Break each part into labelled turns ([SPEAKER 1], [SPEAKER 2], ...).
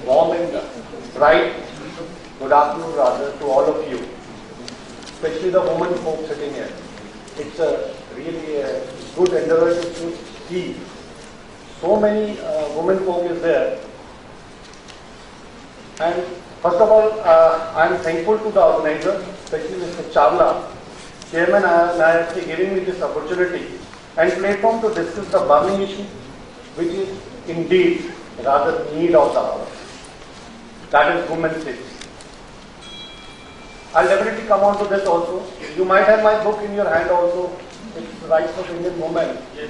[SPEAKER 1] warm and bright good afternoon rather to all of you, especially the women folk sitting here. It's a really a good endeavor to see so many women folk is there. And first of all, I am thankful to the organizer, especially Mr. Chawla, Chairman, for giving me this opportunity and platform to discuss the burning issue, which is indeed rather need of the hour. That is women's safety. I'll definitely come on to this also. You might have my book in your hand also. It's Rights of Indian Women. Yes.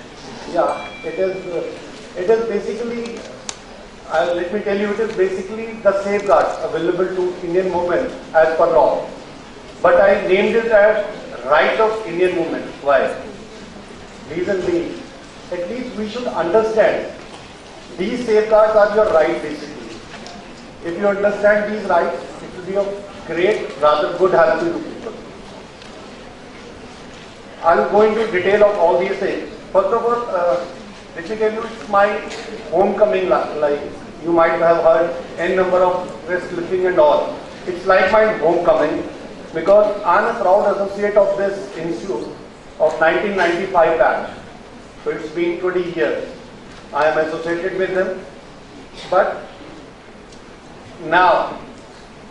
[SPEAKER 1] Yeah, it is basically, let me tell you, it is basically the safeguards available to Indian women as per law. But I named it as Rights of Indian Women. Why? Reason being, at least we should understand these safeguards are your right basically. If you understand these rights, it will be of great, rather good help to people. I will go into detail of all these things. First of all, let me tell you, it's my homecoming. Like you might have heard n number of press clipping and all. It's like my homecoming because I am a proud associate of this institute of 1995 batch. So it's been 20 years. I am associated with them, but now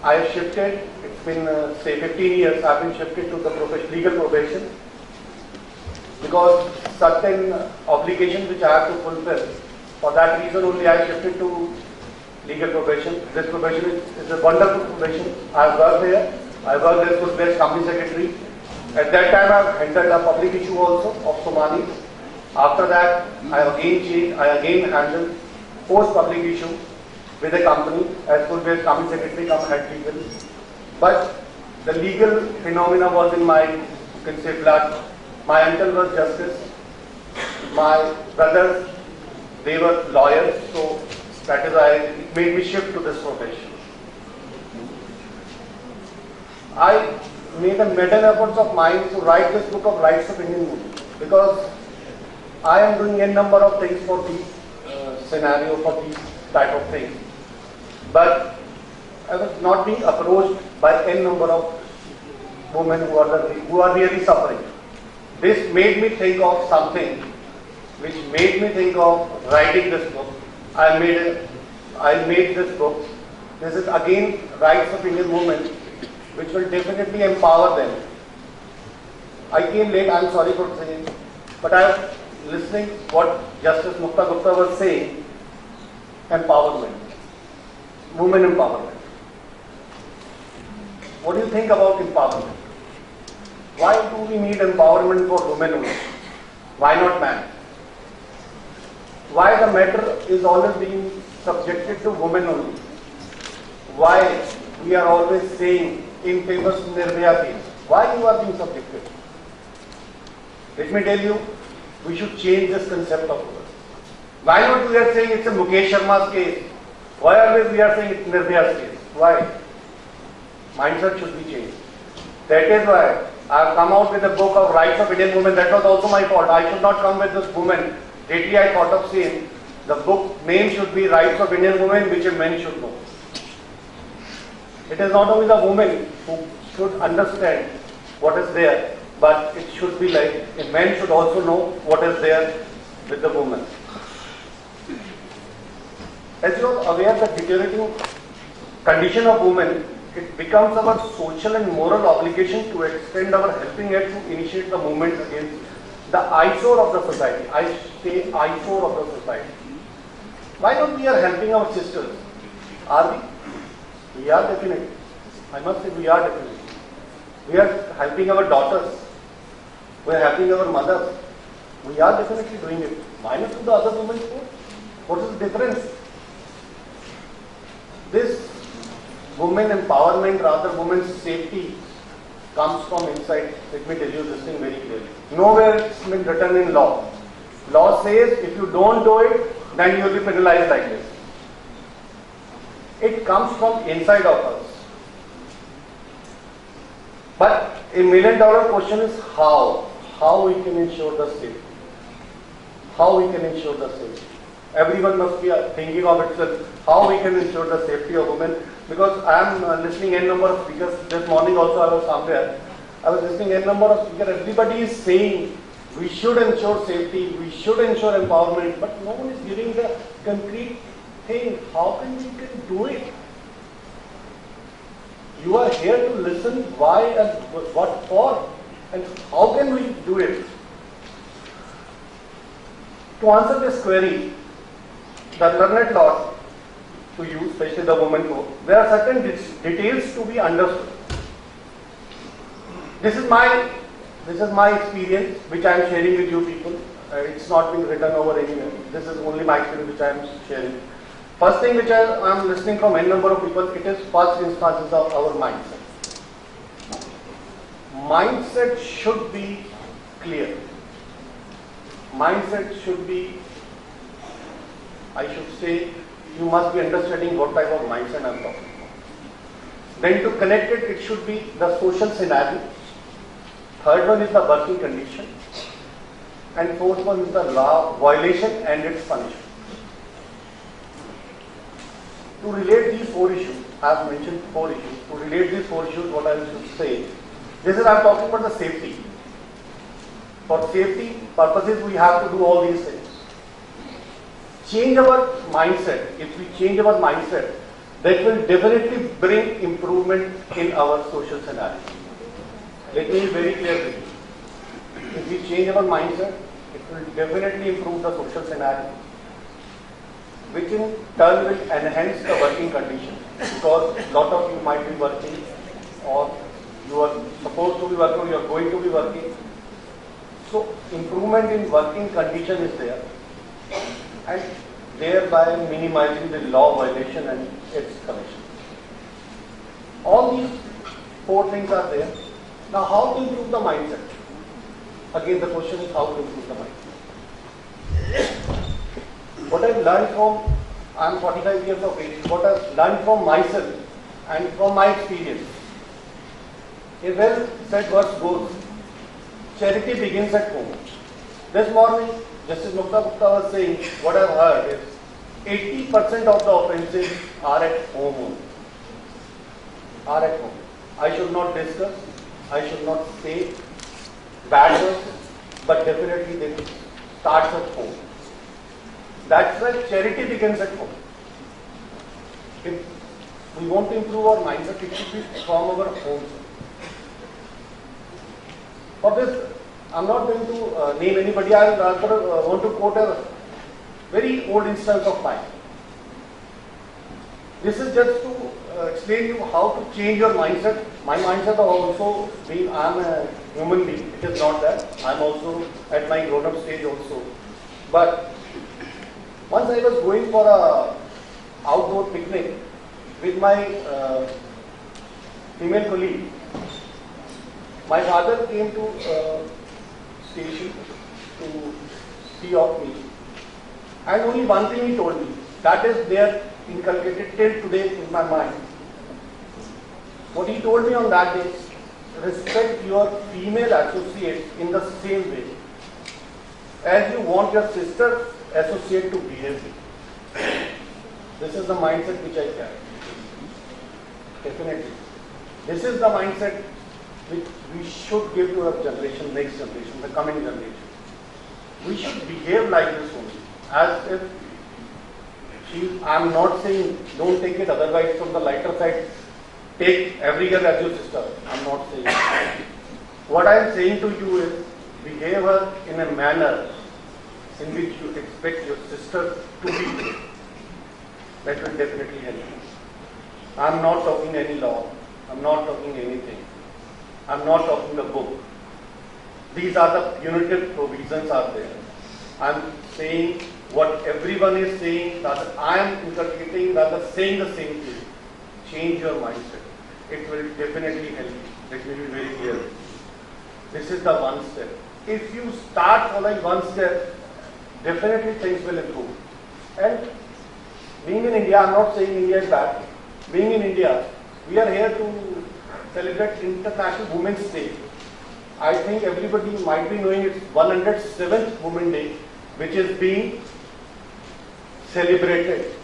[SPEAKER 1] I have shifted. It's been say 15 years. I've been shifted to the legal profession because certain obligations which I have to fulfill. For that reason only I shifted to legal profession. This profession is a wonderful profession. I have worked here. I worked as Footwear Company Secretary. At that time I have entered a public issue also of Somali. After that I again changed. I again handled post public issue with a company as Footwear Company Secretary come head legal. But the legal phenomena was in my, you can say, blood. My uncle was justice. My brothers, they were lawyers. So that is why it made me shift to this profession. I made a maiden efforts of mine to write this book of Rights of Indian Women because I am doing a number of things for these scenario, for these type of things. But I was not being approached by n number of women who are really suffering. This made me think of something which made me think of writing this book. I made this book. This is again Rights of Indian Women, which will definitely empower them. I came late, I am sorry for saying, but I was listening what Justice Mukta Gupta was saying, empowerment, women empowerment. What do you think about empowerment? Why do we need empowerment for women only? Why not man? Why the matter is always being subjected to women only? Why we are always saying in famous Nirbhaya case, why you are being subjected? Let me tell you, we should change this concept of women. Why not we are saying it's a Mukesh Sharma's case? Why always we are saying it's Nirbhaya's case? Why? Mindset should be changed. That is why I have come out with a book of Rights of Indian Women. That was also my fault. I should not come with this woman. Lately I thought of saying the book name should be Rights of Indian Women, which a man should know. It is not only the women who should understand what is there, but it should be like a man should also know what is there with the woman. As you are aware, the deteriorating condition of women, it becomes our social and moral obligation to extend our helping hand to initiate the movement against the eyesore of the society. I say eyesore of the society. Why not we are helping our sisters? Are we? We are definitely. I must say we are definitely. We are helping our daughters. We are helping our mothers. We are definitely doing it. Why not do the other women too? What is the difference? This women empowerment, rather women's safety, comes from inside. Let me tell you this thing very clearly. Nowhere it's been written in law. Law says if you don't do it, then you will be penalized like this. It comes from inside of us. But a $1 million question is how? How we can ensure the safety? How we can ensure the safety? Everyone must be thinking of itself, how we can ensure the safety of women. Because I am listening n number of speakers. This morning also I was somewhere. I was listening n number of speakers. Everybody is saying we should ensure safety, we should ensure empowerment, but no one is giving the concrete thing. How can we can do it? You are here to listen why and what for, and how can we do it? To answer this query, the learned lot to use, especially the women code, there are certain details to be understood. This is my experience, which I am sharing with you people. It's not been written over anywhere. This is only my experience which I am sharing. First thing which I am listening from n number of people, it is first instances of our mindset. Mindset should be clear. Mindset should be, I should say, you must be understanding what type of mindset I am talking about. Then to connect it, it should be the social scenario. Third one is the working condition. And fourth one is the law violation and its punishment. To relate these four issues, I have mentioned four issues. To relate these four issues, what I should say, this is I am talking about the safety. For safety purposes, we have to do all these things. Change our mindset. If we change our mindset, that will definitely bring improvement in our social scenario. Let me be very clear with you. If we change our mindset, it will definitely improve the social scenario, which in turn will enhance the working condition, because a lot of you might be working, or you are supposed to be working, or you are going to be working. So improvement in working condition is there, and thereby minimizing the law violation and its commission. All these four things are there. Now, how to improve the mindset? Again, the question is how to improve the mindset. What I've learned from, I'm 45 years of age, what I've learned from myself and from my experience. A well said verse goes, charity begins at home. This morning, Justice Mukta Gupta was saying, what I've heard is 80% of the offences are at home only. Are at home. I should not discuss, I should not say bad words, but definitely they start at home. That's why charity begins at home. If we want to improve our mindset, it should be from our home. For this, I'm not going to name anybody. I want to quote a very old instance of mine. This is just to explain you how to change your mindset. My mindset also being I am a human being. It is not that. I am also at my grown-up stage also. But once I was going for a outdoor picnic with my female colleague. My father came to station to see of me, and only one thing he told me, that is there inculcated till today in my mind. What he told me on that day, respect your female associates in the same way as you want your sister associate to behave with. This is the mindset which I carry. Definitely. This is the mindset which we should give to our generation, next generation, the coming generation. We should behave like this only. As if I am not saying don't take it, otherwise from the lighter side, take every girl as your sister. I am not saying that. What I am saying to you is behave her in a manner in which you expect your sister to be. That will definitely help you. I am not talking any law. I am not talking anything. I am not talking the book. These are the punitive provisions are there. I am saying what everyone is saying, rather I am inculcating, rather saying the same thing. Change your mindset. It will definitely help you. Let me be very clear. This is the one step. If you start following one step, definitely things will improve. And being in India, I am not saying India is bad. Being in India, we are here to celebrate International Women's Day. I think everybody might be knowing it's 107th Women's Day, which is being celebrated.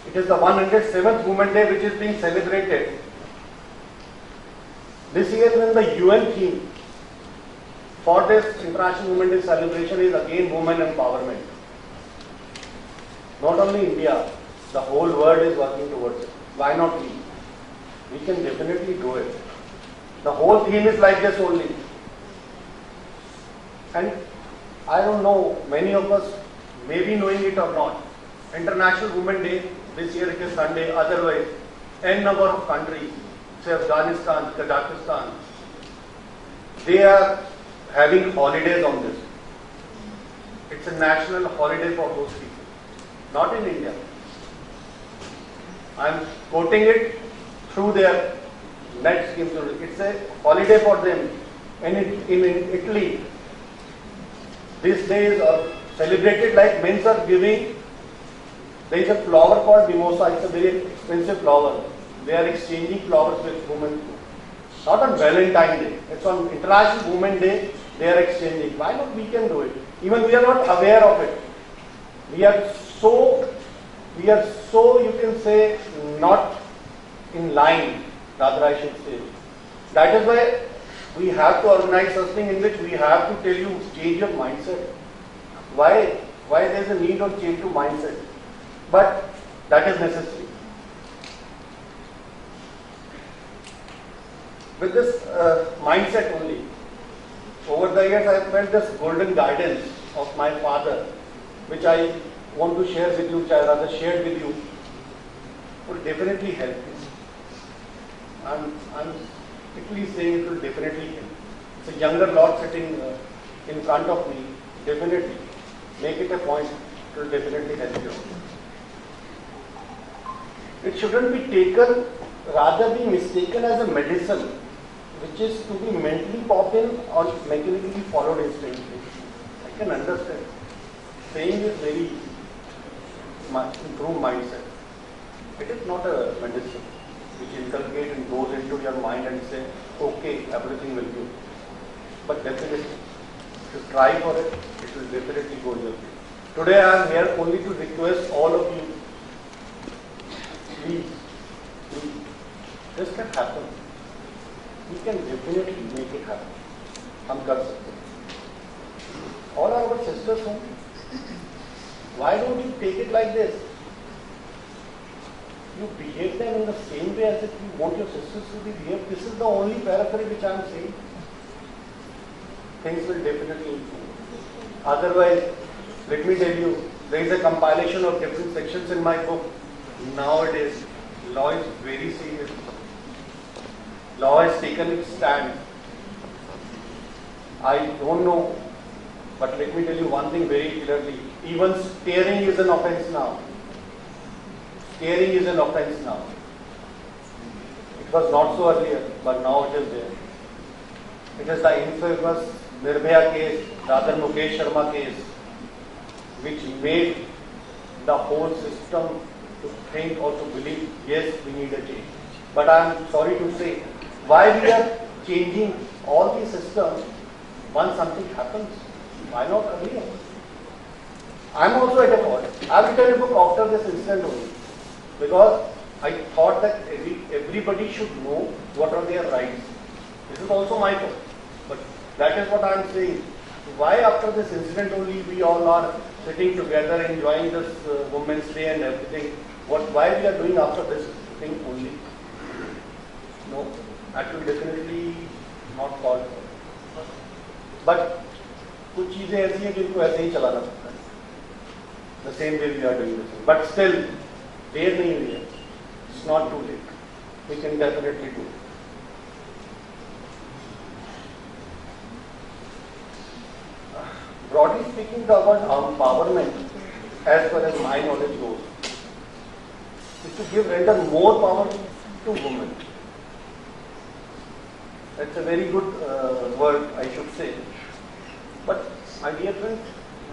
[SPEAKER 1] It is the 107th Women's Day which is being celebrated. This year when the UN theme for this International Women's Day celebration is again women empowerment. Not only India, the whole world is working towards it. Why not we? We can definitely do it. The whole theme is like this only. And I don't know, many of us may be knowing it or not. International Women's Day, this year it is Sunday, otherwise, n number of countries, say Afghanistan, Kazakhstan, they are having holidays on this. It's a national holiday for those people, not in India. I'm quoting it through their net scheme. It's a holiday for them. And in Italy, these days are celebrated like men are giving. There is a flower called mimosa. It's a very expensive flower. They are exchanging flowers with women. Not on Valentine's Day. It's on International Women's Day. They are exchanging. Why not we can do it? Even we are not aware of it. We are so, you can say, not in line, rather I should say. That is why we have to organize something in which we have to tell you, change your mindset. Why there is a need of change to mindset. But that is necessary. With this mindset only, over the years I have felt this golden guidance of my father, which I want to share with you, which I rather shared with you, will definitely help you. I'm quickly saying it will definitely help. It's a younger lot sitting in front of me, definitely. Make it a point, it will definitely help you. It shouldn't be taken, rather be mistaken as a medicine, which is to be mentally popped in or mechanically followed instantly. I can understand. Saying is very easy. Improve mindset. It is not a medicine which inculcates and goes into your mind and say, okay, everything will be. But definitely, if you try for it, it will definitely go your way. Today I am here only to request all of you, please, this can happen. We can definitely make it happen. हम कर सकते हैं. All our sisters home. Why don't you take it like this? You behave them in the same way as if you want your sisters to be behaved. This is the only periphery which I am saying. Things will definitely improve. Otherwise, let me tell you, there is a compilation of different sections in my book. Nowadays, law is very serious. Law has taken its stand. I don't know, but let me tell you one thing very clearly. Even staring is an offense now. Staring is an offense now. It was not so earlier, but now it is there. It is the infamous Nirbhaya case, rather Mukesh Sharma case, which made the whole system to think or to believe, yes, we need a change. But I am sorry to say, why we are changing all these systems once something happens? Why not earlier? I am also at a fault. I have written a book after this incident only, because I thought that everybody should know what are their rights. This is also my fault. But that is what I am saying. Why after this incident only we all are sitting together enjoying this Women's Day and everything? Why we are doing after this thing only? No, that will definitely not call for. But कुछ चीजें ऐसी हैं जिनको ऐसे ही चलाना पड़ता है. The same way we are doing this. But still, देर नहीं हुई है. It's not too late. We can definitely do it. Broadly speaking, the word empowerment, as far as my knowledge goes, is to give render more power to women. That's a very good word, I should say. But, my dear friends,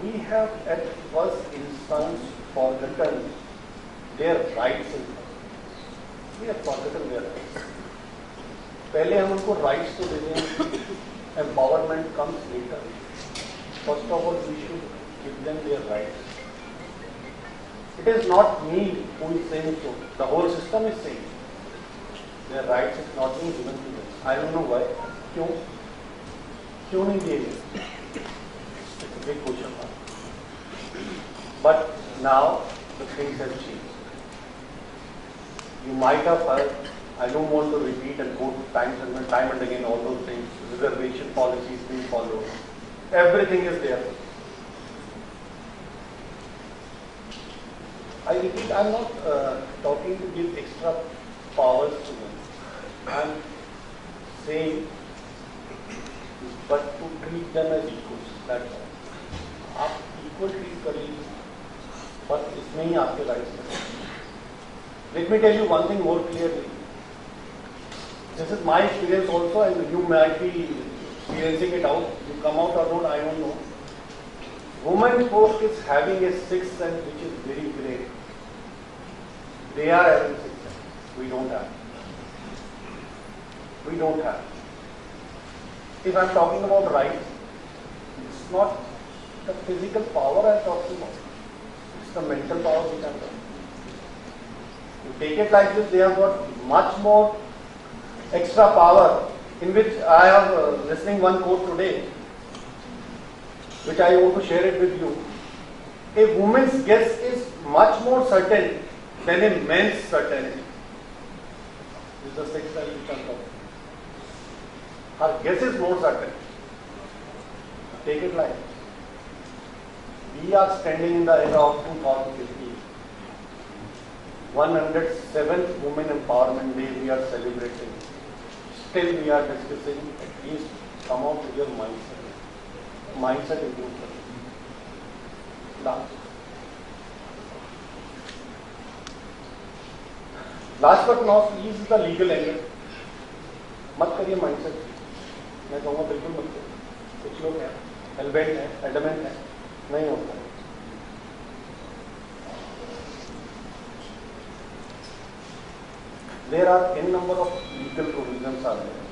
[SPEAKER 1] we have at first instance forgotten their rights in us. We have forgotten their rights. पहले हम उनको rights तो देते हैं. Empowerment comes later. First of all, we should give them their rights. It is not me who is saying so. The whole system is saying their rights is not being given to them. I don't know why. क्यों? क्यों नहीं दिए गए? It's a big question mark. But now the things have changed. You might have heard. I don't want to repeat and go time and again all those things. Reservation policies being followed. Everything is there. I repeat, I am not talking to give extra powers to them. I am saying, but to treat them as equals. That's all. आप equal treat कर लीजिए, but इसमें ही आपके rights हैं. Let me tell you one thing more clearly. This is my experience also, and you might be experiencing it out. You come out or not, I don't know. Women folk is having a sixth sense which is very great. They are having sixth sense. We don't have. We don't have. If I am talking about rights, it's not the physical power I am talking about. It's the mental power which I am talking about. You take it like this, they have got much more extra power, in which I have listening one quote today, which I want to share it with you. A woman's guess is much more certain than a man's certainty. This is the sixth sense which I am talking. Her guess is more certain. Take it like we are standing in the era of 2015. 107th Women Empowerment Day we are celebrating. Still we are discussing, at least come out with your mindset. Mindset is important. Last but not least is the legal angle. मत करिए mindset. मैं कहूँगा बिल्कुल मत करिए. कुछ लोग हैं, adamant है, नहीं होता. There are n number of legal provisions are there,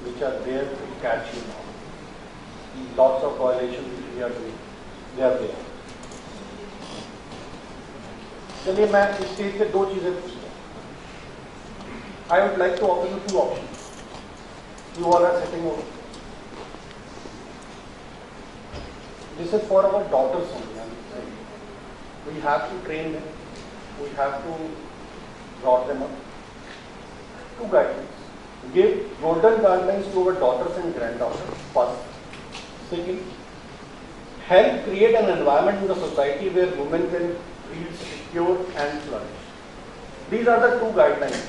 [SPEAKER 1] which are there to catch you now. Lots of violations which we are doing, they are there. चलिए मैं इस स्टेज पे दो चीजें पूछता हूँ. I would like to offer you two options. You all are sitting over. This is for our daughters only. I am saying. We have to train them. We have to brought them up. Two guidelines. Give golden guidelines to our daughters and granddaughters first. Second, help create an environment in the society where women can feel secure and flourish. These are the two guidelines.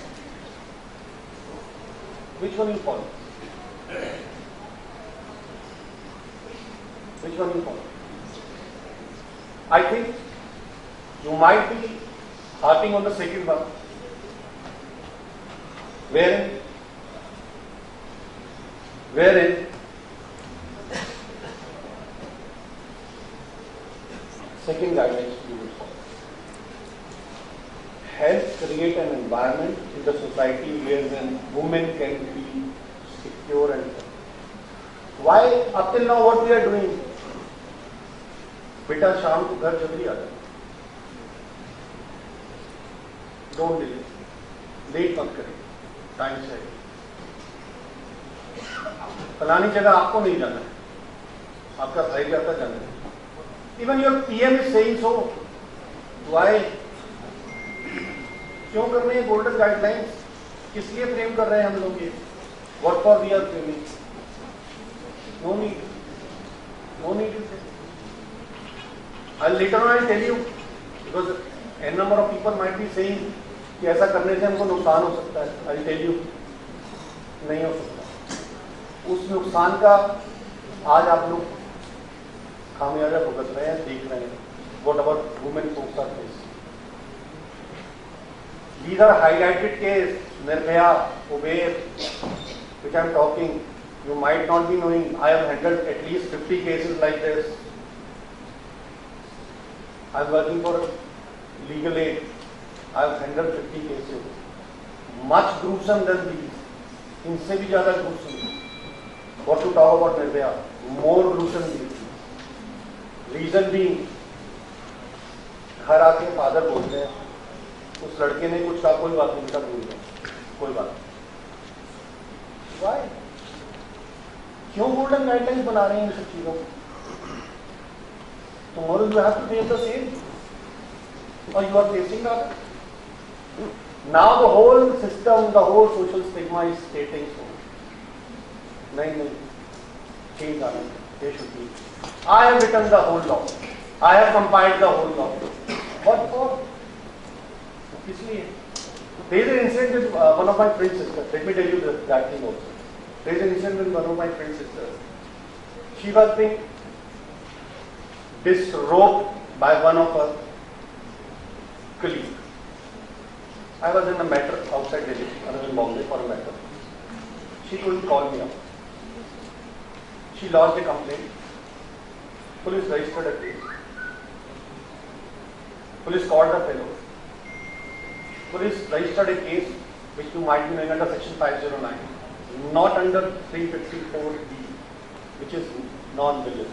[SPEAKER 1] Which one you follow? Which one you follow? I think you might be harping on the second one. Wherein second guidelines you will follow. Help create an environment in the society where women can be secure and safe. Why up till now what we are doing? बेटा शाम को घर जल्दी आ जाए. Don't delay. Late मत करें. Time से फलानी जगह आपको नहीं जाना है, आपका भाई जाता जाना है. Even your PM is saying so. Why? क्यों कर रहे हैं गोल्डन गाइडलाइंस? किस लिए फ्रेम कर रहे हैं हम लोग ये? What for we are framing? No need. No need. I'll later on I'll tell you, because a number of people might be saying कि ऐसा करने से हमको नुकसान हो सकता है. I'll tell you, नहीं हो सकता. उस नुकसान का आज आप लोग खामियाजा भुगत रहे हैं, देख रहे हैं. What about women folks are facing? These are highlighted cases. Nirbhaya, Uber, which I am talking. You might not be knowing. I have handled at least 50 cases like this. I am working for legal aid. I have handled 50 cases. Much gruesome than these. इनसे भी ज़्यादा gruesome. What to talk about Nirbhaya? More gruesome than these. Reason being, घर आके father बोलते हैं, उस लड़के ने कुछ कहा, कोई बात नहीं बेटा, भूल गया, कोई बात नहीं। Why? क्यों गोल्डन गाइडलाइंस बना रहे हैं इन सब चीजों को? Tomorrow you have to pay the same, or you are facing that. Now the whole system, the whole social stigma is stating so. नहीं, change आना, they should be. I have written the whole law. I have compiled the whole law. What for? इसलिए. There is an incident with one of my friend's sisters. Let me tell you that thing also. There is an incident with one of my friend's sisters. She was being disrobed by one of her colleagues. I was in a matter outside Delhi. I was in Bombay for a matter. She couldn't call me up. She lodged a complaint. Police registered a case. Police called the fellow. Police registered a case which you might be knowing under section 509, not under 354B, which is non-bilious.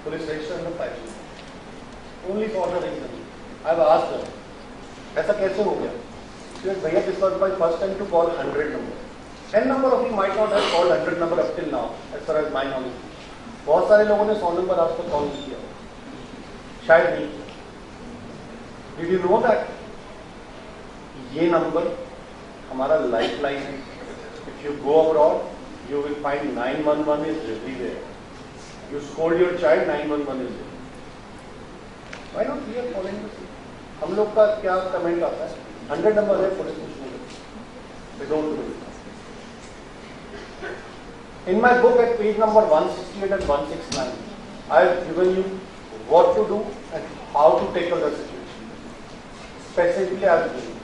[SPEAKER 1] Police registered under 509. Only for the reason. I have asked her, ऐसा कैसे हो गया? She said, भैया, this was my first time to call 100 number. 10 number of you might not have called 100 number up till now, as far as my knowledge. बहुत सारे लोगों ने 100 number आज तक कॉल नहीं किया, शायद नहीं किया. Did you know that? ये नंबर हमारा लाइफ लाइन है. If you go abroad, you will find 911 is everywhere. You scold your child, 911 is there. Why not we are following the same? हम लोग का क्या कमेंट आता है? 100 नंबर है, पुलिस कुछ नहीं करती. They don't do it. In my book at page number 168 and 169, I have given you what to do and how to tackle the situation. Specifically, I have given you.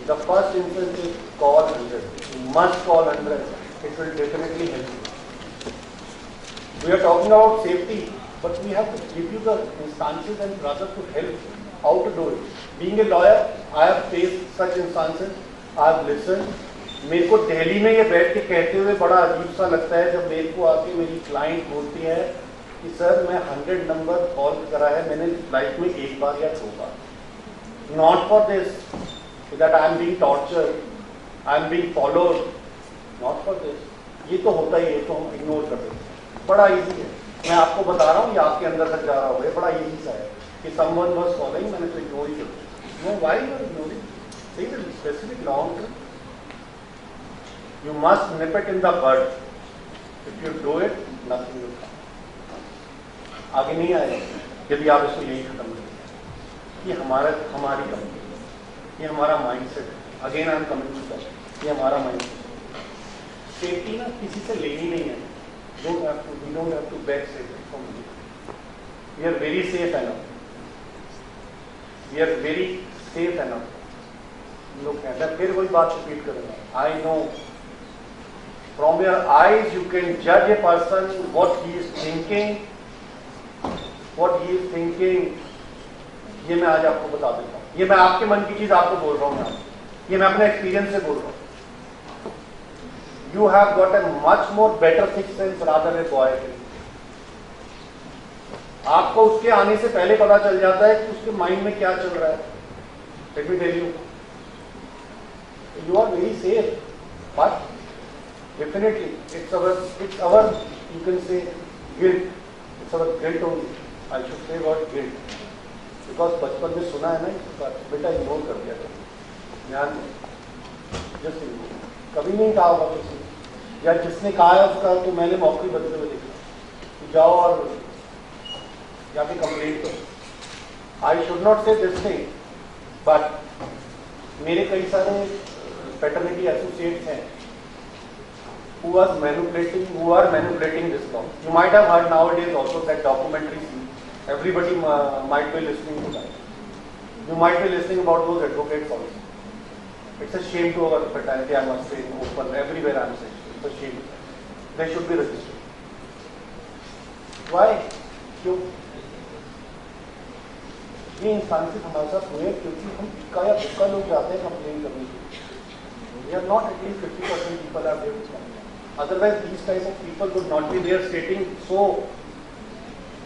[SPEAKER 1] The first instance is call 100. You must call 100. It will definitely help you. We are talking about safety, but we have to give you the instances and rather to help how to do it. Being a lawyer, I have faced such instances. I have listened. मेरे को दिल्ली में ये बैठ के कहते हुए बड़ा अजीब सा लगता है जब मेरे को आके मेरी क्लाइंट बोलती है कि सर मैं 100 नंबर कॉल करा है मैंने लाइफ में एक बार या 2 बार. Not for this that I am being tortured, I am being followed, not for this. ये तो होता ही है, तो हम इग्नोर कर देते हैं. बड़ा ईजी है, मैं आपको बता रहा हूँ, ये आपके अंदर तक जा रहा होगा. बड़ा ईजी सा है कि समवन वाज कॉलिंग, मैंने तो इग्नोर ही कर दिया. No, why you are ignoring? See the specific long term. You must nip it in the bud. If you do it, nothing will come. आगे नहीं आएगा यदि आप इसको यही खत्म करें. ये हमारी कंपनी, ये हमारा mindset. Again I am coming to that. ये हमारा माइंडसेट. सेफ्टी ना किसी से लेनी नहीं है. We don't have to beg safety from you. We are very safe enough. We are very safe enough. लोग कहते हैं फिर वही बात रिपीट करेंगे. I know from your eyes you can judge a person what he is thinking. ये मैं आज आपको बता देता हूँ. ये मैं आपके मन की चीज आपको बोल रहा हूँ. ये मैं अपने एक्सपीरियंस से बोल रहा हूँ. You have got a much more better sixth sense rather than a boy. आपको उसके आने से पहले पता चल जाता है कि उसके माइंड में क्या चल रहा है. Let me tell you. You are very safe, but definitely it's our you can say guilt. It's our guilt only. I should say word guilt because बचपन में सुना है ना, बेटा इग्नोर कर दिया था. ध्यान जस्ट कभी नहीं कहा होगा किसी, या जिसने कहा है उसका तो मैंने मौके बदलते हुए देखा कि जाओ और जाके कंप्लेंट करो. आई शुड नॉट से दिस थिंग, बट मेरे कई सारे fraternity associates हैं who are manipulating this law. You might have heard nowadays also that documentary scene. Everybody might be listening to that. You might be listening about those advocates also. It's a shame to our fraternity, I must say, open everywhere I am saying. It's a shame. They should be registered. Why? क्यों? ये इंसान से हमारे साथ हुए क्योंकि हम इक्का या दुक्का लोग जाते हैं कंप्लेन करने के लिए. We are not at least 50% people are there to complain. Otherwise, these type of people would not be there stating so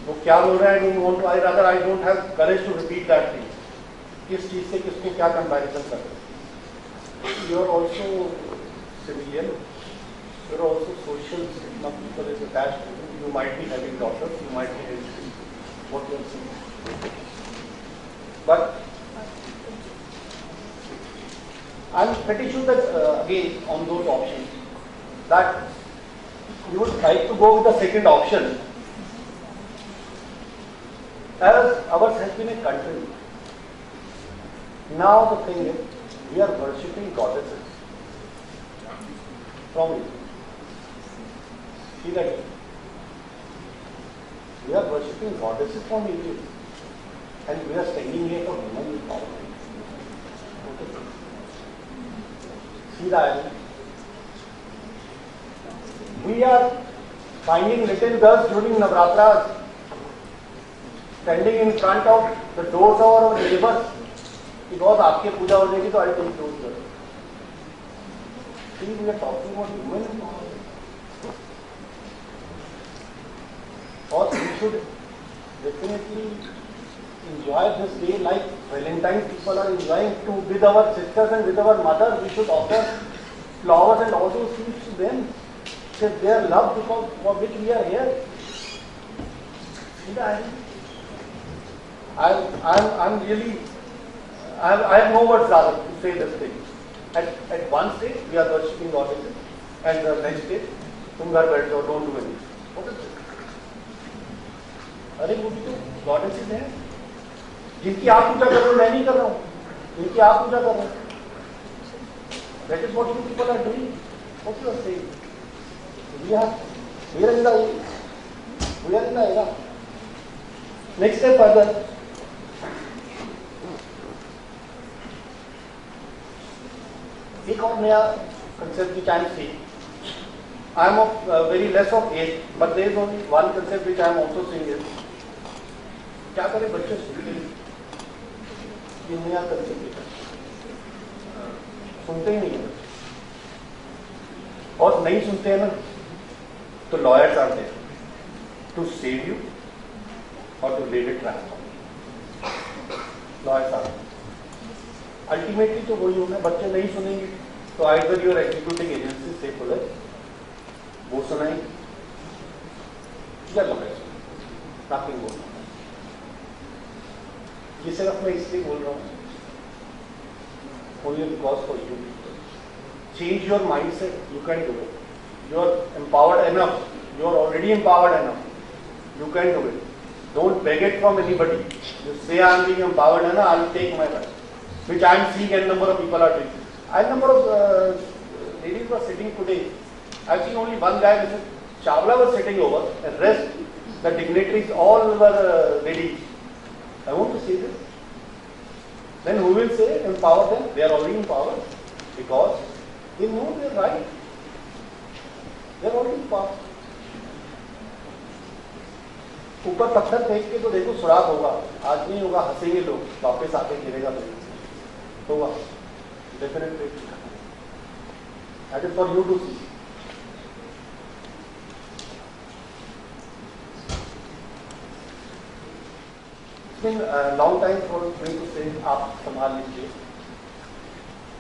[SPEAKER 1] वो क्या बोल रहा है, I don't want to, I don't have courage to repeat that thing. किस चीज से किसको क्या कंपैरिजन कर रहे हैं? You are also civilian, you are also social. Now people is attached to you. You might be having daughters, you might be having what you are saying. But I'm pretty sure that again on those options that you would like to go with the second option, as ours has been a country. Now the thing is, we are worshipping goddesses from it. See that? We are worshipping goddesses from Egypt, and we are standing here for women empowerment. Okay. See that? We are finding little girls during Navratras standing in front of the doors of our neighbors. Because आपके पूजा हो जाएगी तो I think close कर. See, we are talking about women empowerment. Or we should definitely enjoy this day like Valentine's people are enjoying to with our sisters and with our mothers. We should offer flowers and all those things to them. That they are loved because for which we are here. See that? I'm really. I have no words rather to say this thing. At one stage we are worshipping goddesses, and the next stage, तुम घर बैठ जाओ, don't do anything. What is it? अरे वो भी तो goddesses हैं, जिनकी आप पूजा कर रहे हो, मैं नहीं कर रहा हूँ, जिनकी आप पूजा कर रहे हो. That is what you people are doing. What you are saying? We are in the era. Next step further. एक और नया concept which I am seeing. I am of very less of age, but there is only one concept which I am also seeing is क्या करें बच्चे सुनते नहीं, ये नया concept सुनते ही नहीं है, और नहीं सुनते हैं ना तो lawyers are there to save you or to leave it transform. Lawyers are there. Ultimately तो वही होना, बच्चे नहीं सुनेंगे तो आइदर योर एग्जीक्यूटिंग एजेंसी से पुलिस वो सुनाएंगे या लॉयर्स नथिंग बोलना. ये सिर्फ मैं इसलिए बोल रहा हूँ only because for you change your mind set. You can do it. You are empowered enough. You are already empowered enough. You can do it. Don't beg it from anybody. You say I am being empowered enough, I will take my right. Which I am seeing a number of people are doing. A number of ladies were sitting today. I have seen only one guy, Mr. Chawla, was sitting over. The rest, the dignitaries, all were ladies. I want to say this. Then who will say empower them? They are already empowered because they know their right. They are already empowered. ऊपर पत्थर फेंक के तो देखो सुराग होगा, आज नहीं होगा, हंसेंगे लोग, वापस आके गिरेगा होगा. Definitely. That is for you to see. It's been a long time for me to say आप संभाल लीजिए.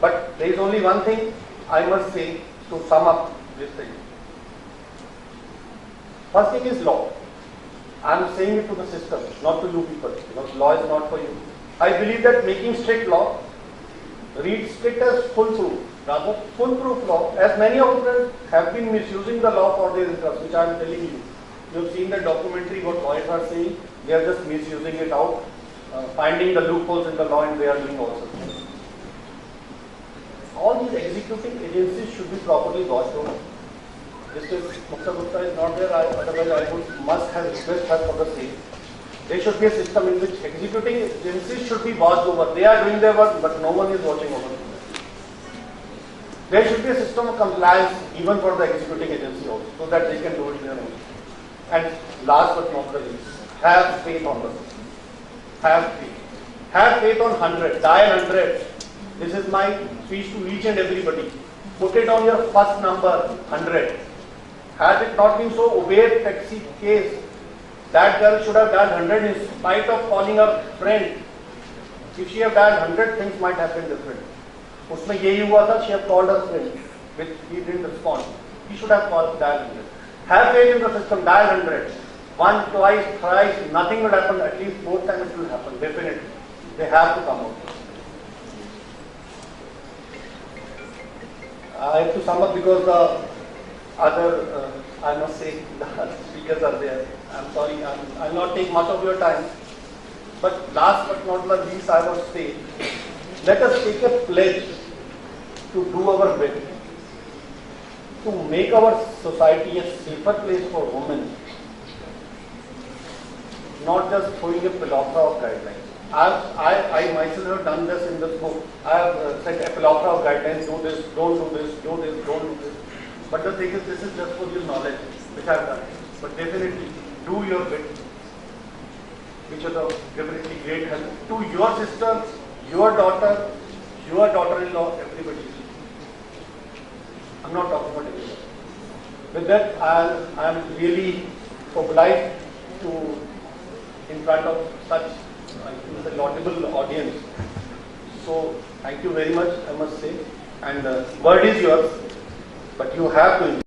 [SPEAKER 1] But there is only one thing I must say to sum up this thing. First thing is law. I am saying it to the system, not to you people, because law is not for you. I believe that making strict law, read strict as foolproof, rather foolproof law, as many of them have been misusing the law for their interest, which I am telling you. You have seen the documentary, what lawyers are saying, they are just misusing it out, finding the loopholes in the law, and they are doing all sorts of things. All these executing agencies should be properly watched over. This is, Mukta Gupta is not there, otherwise I must have request her for the same. There should be a system in which executing agencies should be watched over. They are doing their work, but no one is watching over them. There should be a system of compliance even for the executing agency also, so that they can do it in their own. And last but not the least, have faith on the system. Have faith. Have faith on 100. Dial 100. This is my speech to each and everybody. Put it on your first number, 100. Had it not been so, Uber taxi case, That girl should have dialed 100 in spite of calling her friend. If she had dialed 100, things might have been different. उसमें यही हुआ था, she had called her friend, which he didn't respond. He should have called dial 100. Have faith in the system, dial 100. Once, twice, thrice, nothing will happen. At least fourth time it will happen, definitely. They have to come out. I have to sum up because the other, I must say, the speakers are there. I'm sorry, I'll not take much of your time. But last but not the least, I must say, let us take a pledge to do our bit, to make our society a safer place for women, not just throwing a plethora of guidelines. I myself have done this in this book. I have set a plethora of guidelines, do this, don't do this, do this, don't do this. But the thing is, this is just for your knowledge, which I have done. But definitely, do your bit, which is of definitely great help to your sister, your daughter-in-law, everybody. I'm not talking about everyone. With that, I am really obliged to, in front of such a laudable audience. So, thank you very much, I must say. And word is yours, but you have to.